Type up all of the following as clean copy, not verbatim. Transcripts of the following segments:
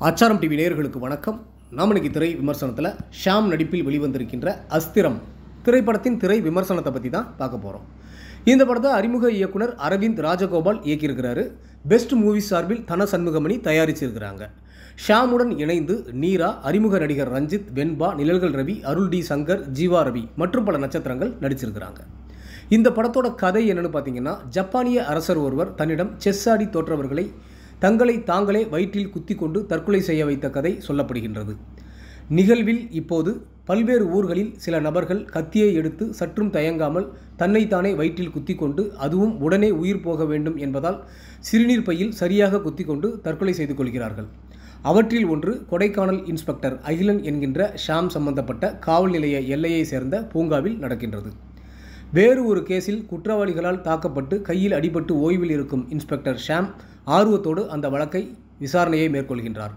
ஆச்சாரம் டிவி நேயர்களுக்கு வணக்கம். நாம் இன்னைக்கு திரை விமர்சனத்தில் ஷாம் நடிப்பில் வெளிவந்திருக்கின்ற அஸ்திரம் திரைப்படத்தின் திரை விமர்சனத்தை பற்றி தான் பார்க்க போகிறோம். இந்த படத்தை அறிமுக இயக்குனர் அரவிந்த் ராஜகோபால் இயக்கியிருக்கிறாரு. பெஸ்ட் மூவிஸ் சார்பில் தன சண்முகமணி தயாரிச்சிருக்கிறாங்க. ஷாமுடன் இணைந்து நீரா, அறிமுக நடிகர் ரஞ்சித், வெண்பா, நிழல்கள் ரவி, அருள் டி சங்கர், ஜீவா ரவி மற்றும் பல நட்சத்திரங்கள் நடிச்சிருக்கிறாங்க. இந்த படத்தோட கதை என்னன்னு பார்த்தீங்கன்னா, ஜப்பானிய அரசர் ஒருவர் தன்னிடம் செஸ் ஆடி தோற்றவர்களை தங்களை தாங்களே வயிற்றில் குத்தி கொண்டு தற்கொலை செய்ய வைத்த கதை சொல்லப்படுகின்றது. நிகழ்வில் இப்போது பல்வேறு ஊர்களில் சில நபர்கள் கத்தியை எடுத்து சற்றும் தயங்காமல் தன்னைத்தானே வயிற்றில் குத்தி கொண்டு, அதுவும் உடனே உயிர் போக வேண்டும் என்பதால் சிறுநீர் பையில் சரியாக குத்தி கொண்டு தற்கொலை செய்து கொள்கிறார்கள். அவற்றில் ஒன்று கொடைக்கானல் இன்ஸ்பெக்டர் அகிலன் என்கின்ற ஷாம் சம்பந்தப்பட்ட காவல் நிலைய எல்லையை சேர்ந்த பூங்காவில் நடக்கின்றது. வேறு ஒரு கேஸில் குற்றவாளிகளால் தாக்கப்பட்டு கையில் அடிபட்டு ஓய்வில் இருக்கும் இன்ஸ்பெக்டர் ஷாம் ஆர்வத்தோடு அந்த வழக்கை விசாரணையை மேற்கொள்கின்றார்.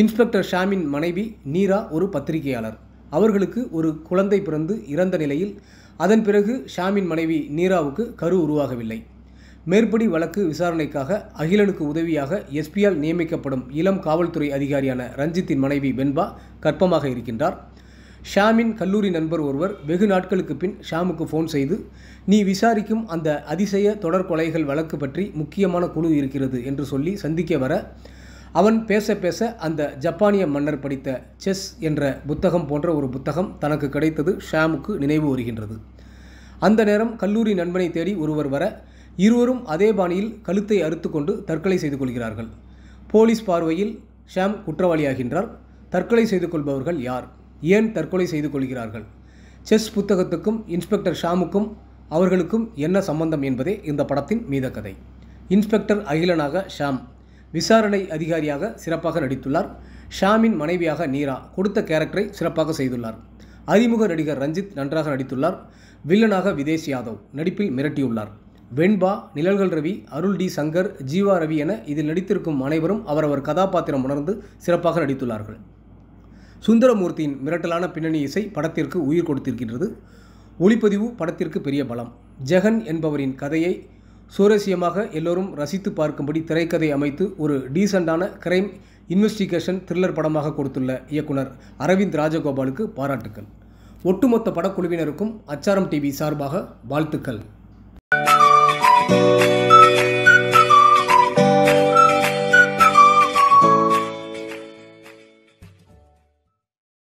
இன்ஸ்பெக்டர் ஷாமின் மனைவி நீரா ஒரு பத்திரிகையாளர். அவர்களுக்கு ஒரு குழந்தை பிறந்து இறந்த நிலையில் அதன் பிறகு ஷாமின் மனைவி நீராவுக்கு கரு உருவாகவில்லை. மேற்படி வழக்கு விசாரணைக்காக அகிலனுக்கு உதவியாக எஸ்பியால் நியமிக்கப்படும் இளம் காவல்துறை அதிகாரியான ரஞ்சித்தின் மனைவி வெண்பா கர்ப்பமாக இருக்கின்றார். ஷாமின் கல்லூரி நண்பர் ஒருவர் வெகு நாட்களுக்கு பின் ஷாமுக்கு ஃபோன் செய்து, நீ விசாரிக்கும் அந்த அதிசய தொடர் கொலைகள் வழக்கு பற்றி முக்கியமான குழு இருக்கிறது என்று சொல்லி சந்திக்க வர, அவன் பேச பேச அந்த ஜப்பானிய மன்னர் படித்த செஸ் என்ற புத்தகம் போன்ற ஒரு புத்தகம் தனக்கு கிடைத்தது ஷாமுக்கு நினைவு வருகின்றது. அந்த நேரம் கல்லூரி நண்பனை தேடி ஒருவர் வர, இருவரும் அதே பாணியில் கழுத்தை அறுத்து கொண்டு தற்கொலை செய்து கொள்கிறார்கள். போலீஸ் பார்வையில் ஷாம் குற்றவாளியாகின்றார். தற்கொலை செய்து கொள்பவர்கள் யார்? ஏன் தற்கொலை செய்து கொள்கிறார்கள்? செஸ் புத்தகத்துக்கும் இன்ஸ்பெக்டர் ஷாமுக்கும் அவர்களுக்கும் என்ன சம்பந்தம் என்பதே இந்த படத்தின் மீத கதை. இன்ஸ்பெக்டர் அகிலனாக ஷாம் விசாரணை அதிகாரியாக சிறப்பாக நடித்துள்ளார். ஷாமின் மனைவியாக நீரா கொடுத்த கேரக்டரை சிறப்பாக செய்துள்ளார். அறிமுக நடிகர் ரஞ்சித் நன்றாக நடித்துள்ளார். வில்லனாக விதேஷ் யாதவ் நடிப்பில் மிரட்டியுள்ளார். வெண்பா, நிழல்கள் ரவி, அருள் டி சங்கர், ஜீவா ரவி என இதில் நடித்திருக்கும் அனைவரும் அவரவர் கதாபாத்திரம் உணர்ந்து சிறப்பாக நடித்துள்ளார்கள். சுந்தரமூர்த்தியின் மிரட்டலான பின்னணி இசை படத்திற்கு உயிர் கொடுத்திருக்கின்றது. ஒளிப்பதிவு படத்திற்கு பெரிய பலம். ஜெகன் என்பவரின் கதையை சுவாரஸ்யமாக எல்லோரும் ரசித்து பார்க்கும்படி திரைக்கதை அமைத்து ஒரு டீசெண்டான கிரைம் இன்வெஸ்டிகேஷன் த்ரில்லர் படமாக கொடுத்துள்ள இயக்குனர் அரவிந்த் ராஜகோபாலுக்கு பாராட்டுக்கள். ஒட்டுமொத்த படக்குழுவினருக்கும் ஆச்சாரம் டிவி சார்பாக வாழ்த்துக்கள்.